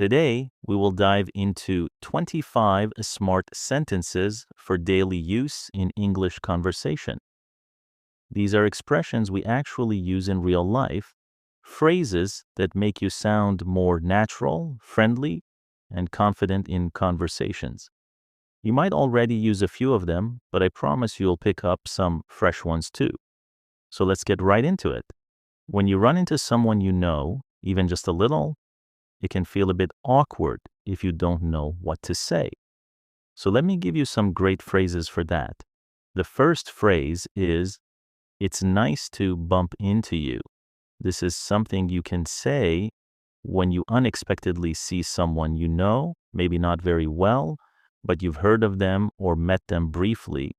today we will dive into 25 smart sentences for daily use in English conversation. These are expressions we actually use in real life, phrases that make you sound more natural, friendly, and confident in conversations. You might already use a few of them, but I promise you'll pick up some fresh ones too. So let's get right into it. When you run into someone you know, even just a little, it can feel a bit awkward if you don't know what to say. So let me give you some great phrases for that. The first phrase is, "It's nice to bump into you." This is something you can say when you unexpectedly see someone you know, maybe not very well, but you've heard of them or met them briefly.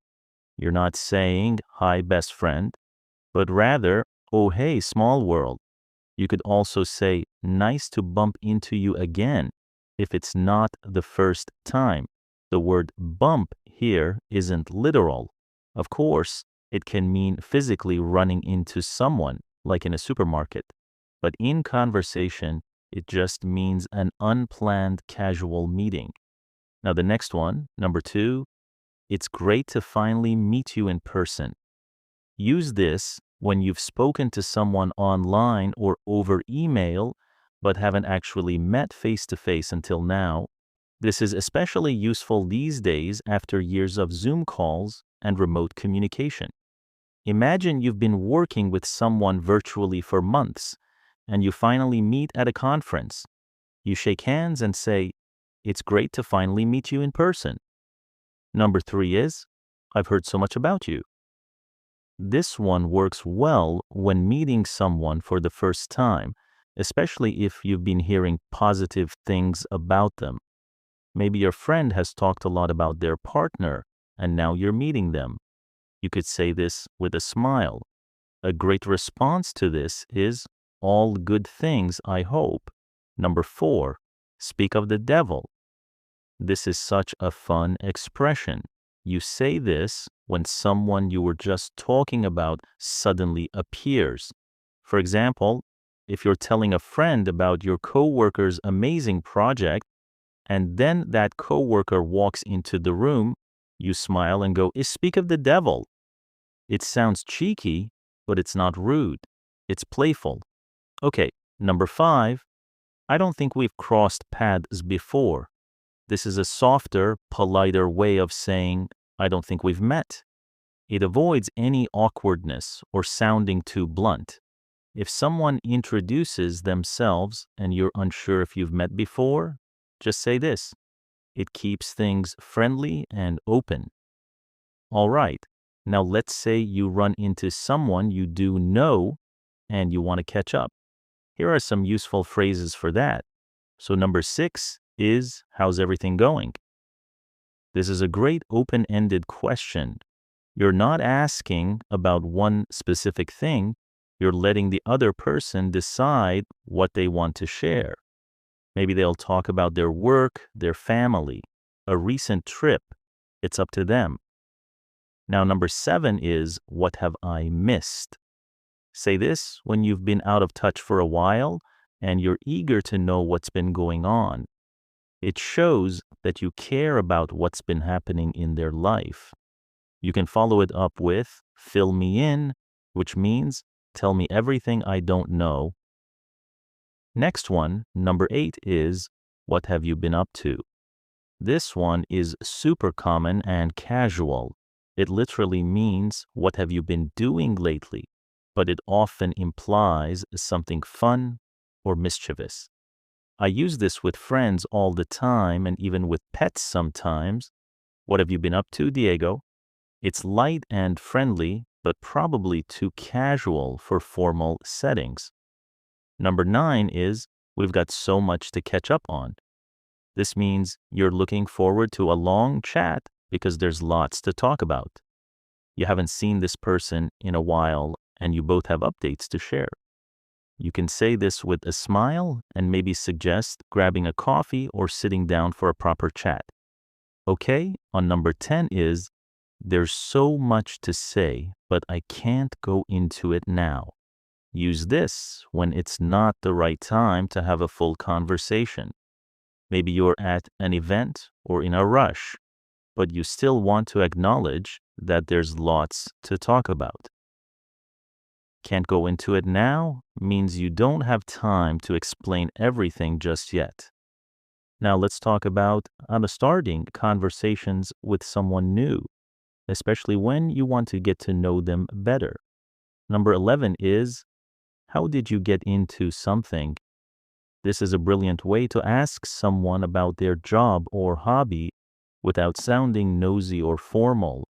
You're not saying, "Hi, best friend," but rather, "Oh, hey, small world." You could also say, "Nice to bump into you again," if it's not the first time. The word bump here isn't literal. Of course, it can mean physically running into someone, like in a supermarket. But in conversation, it just means an unplanned casual meeting. Now, the next one, number 2, "It's great to finally meet you in person." Use this when you've spoken to someone online or over email, but haven't actually met face to face until now. This is especially useful these days after years of Zoom calls and remote communication. Imagine you've been working with someone virtually for months, and you finally meet at a conference. You shake hands and say, "It's great to finally meet you in person." Number 3 is, "I've heard so much about you." This one works well when meeting someone for the first time, especially if you've been hearing positive things about them. Maybe your friend has talked a lot about their partner, and now you're meeting them. You could say this with a smile. A great response to this is, "All good things, I hope." Number 4, "Speak of the devil." This is such a fun expression. You say this when someone you were just talking about suddenly appears. For example, if you're telling a friend about your coworker's amazing project, and then that coworker walks into the room, you smile and go, "Speak of the devil." It sounds cheeky, but it's not rude. It's playful. Okay, number 5, "I don't think we've crossed paths before." This is a softer, politer way of saying, "I don't think we've met." It avoids any awkwardness or sounding too blunt. If someone introduces themselves and you're unsure if you've met before, just say this. It keeps things friendly and open. All right, now let's say you run into someone you do know and you want to catch up. Here are some useful phrases for that. So number 6 is, "How's everything going?" This is a great open-ended question. You're not asking about one specific thing. You're letting the other person decide what they want to share. Maybe they'll talk about their work, their family, a recent trip. It's up to them. Now, number 7 is, "What have I missed?" Say this when you've been out of touch for a while and you're eager to know what's been going on. It shows that you care about what's been happening in their life. You can follow it up with, "Fill me in," which means, "Tell me everything I don't know." Next one, number 8 is, "What have you been up to?" This one is super common and casual. It literally means, "What have you been doing lately?" But it often implies something fun or mischievous. I use this with friends all the time and even with pets sometimes. "What have you been up to, Diego?" It's light and friendly, but probably too casual for formal settings. Number 9 is, "We've got so much to catch up on." This means you're looking forward to a long chat because there's lots to talk about. You haven't seen this person in a while and you both have updates to share. You can say this with a smile and maybe suggest grabbing a coffee or sitting down for a proper chat. Okay, on number 10 is, "There's so much to say, but I can't go into it now." Use this when it's not the right time to have a full conversation. Maybe you're at an event or in a rush, but you still want to acknowledge that there's lots to talk about. Can't go into it now means you don't have time to explain everything just yet. Now let's talk about starting conversations with someone new, especially when you want to get to know them better. Number 11 is, how did you get into something? This is a brilliant way to ask someone about their job or hobby without sounding nosy or formal.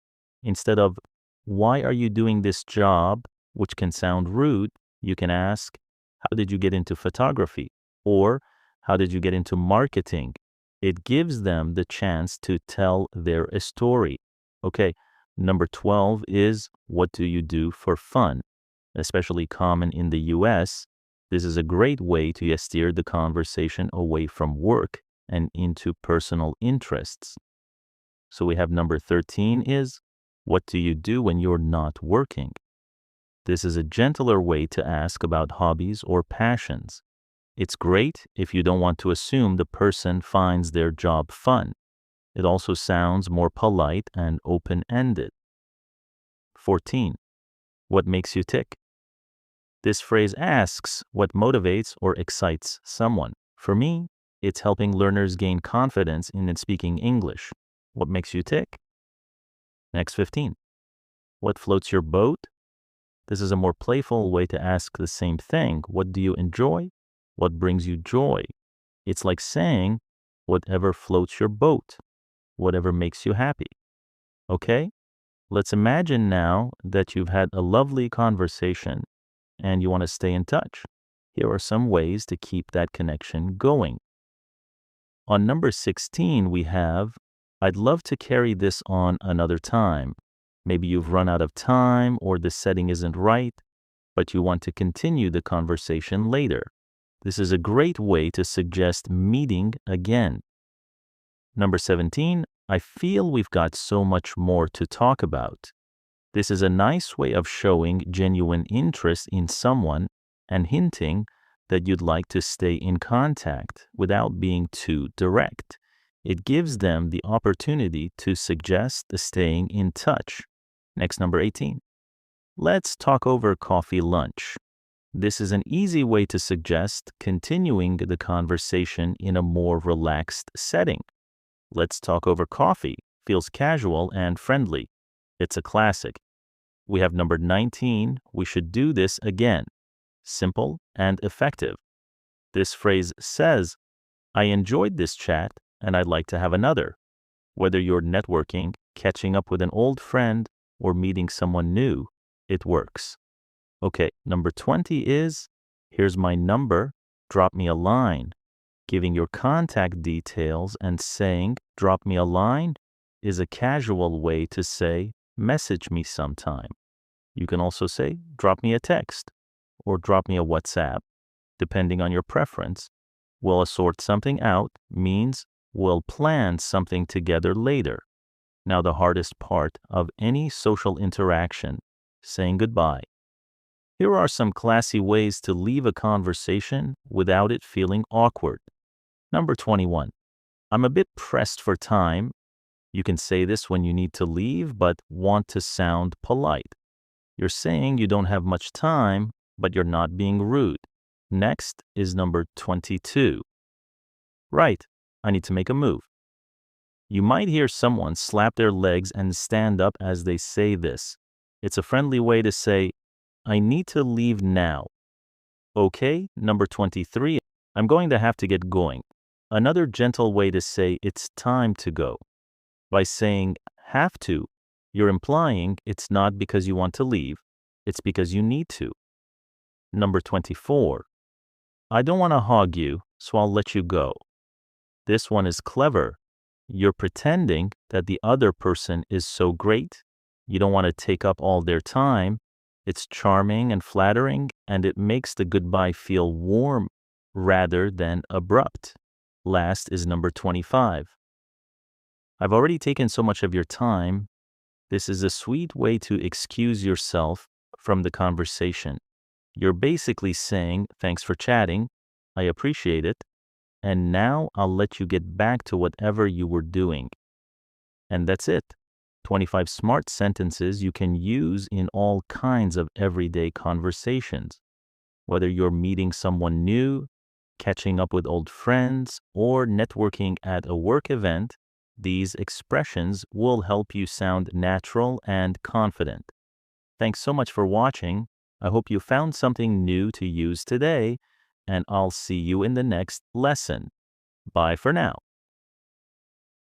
Instead of, why are you doing this job, which can sound rude, you can ask, how did you get into photography? Or, how did you get into marketing? It gives them the chance to tell their story. Okay, number 12 is, what do you do for fun? Especially common in the US, this is a great way to steer the conversation away from work and into personal interests. So we have number 13 is, what do you do when you're not working? This is a gentler way to ask about hobbies or passions. It's great if you don't want to assume the person finds their job fun. It also sounds more polite and open-ended. 14. What makes you tick? This phrase asks what motivates or excites someone. For me, it's helping learners gain confidence in speaking English. What makes you tick? Next 15. What floats your boat? This is a more playful way to ask the same thing. What do you enjoy? What brings you joy? It's like saying, whatever floats your boat, whatever makes you happy. Okay? Let's imagine now that you've had a lovely conversation and you want to stay in touch. Here are some ways to keep that connection going. On number 16, we have, I'd love to carry this on another time. Maybe you've run out of time or the setting isn't right, but you want to continue the conversation later. This is a great way to suggest meeting again. Number 17, I feel we've got so much more to talk about. This is a nice way of showing genuine interest in someone and hinting that you'd like to stay in contact without being too direct. It gives them the opportunity to suggest staying in touch. Next, number 18. Let's talk over coffee lunch. This is an easy way to suggest continuing the conversation in a more relaxed setting. Let's talk over coffee feels casual and friendly. It's a classic. We have number 19. We should do this again. Simple and effective. This phrase says, I enjoyed this chat and I'd like to have another. Whether you're networking, catching up with an old friend, or meeting someone new, it works. Okay, number 20 is, here's my number, drop me a line. Giving your contact details and saying, drop me a line, is a casual way to say, message me sometime. You can also say, drop me a text or drop me a WhatsApp, depending on your preference. We'll sort something out means we'll plan something together later. Now the hardest part of any social interaction, saying goodbye. Here are some classy ways to leave a conversation without it feeling awkward. Number 21. I'm a bit pressed for time. You can say this when you need to leave but want to sound polite. You're saying you don't have much time, but you're not being rude. Next is number 22. Right, I need to make a move. You might hear someone slap their legs and stand up as they say this. It's a friendly way to say, I need to leave now. Okay, number 23. I'm going to have to get going. Another gentle way to say it's time to go. By saying have to, you're implying it's not because you want to leave, it's because you need to. Number 24. I don't want to hog you, so I'll let you go. This one is clever. You're pretending that the other person is so great. You don't want to take up all their time. It's charming and flattering, and it makes the goodbye feel warm rather than abrupt. Last is number 25. I've already taken so much of your time. This is a sweet way to excuse yourself from the conversation. You're basically saying, thanks for chatting, I appreciate it, and now I'll let you get back to whatever you were doing. And that's it. 25 smart sentences you can use in all kinds of everyday conversations. Whether you're meeting someone new, catching up with old friends, or networking at a work event, these expressions will help you sound natural and confident. Thanks so much for watching. I hope you found something new to use today, and I'll see you in the next lesson. Bye for now.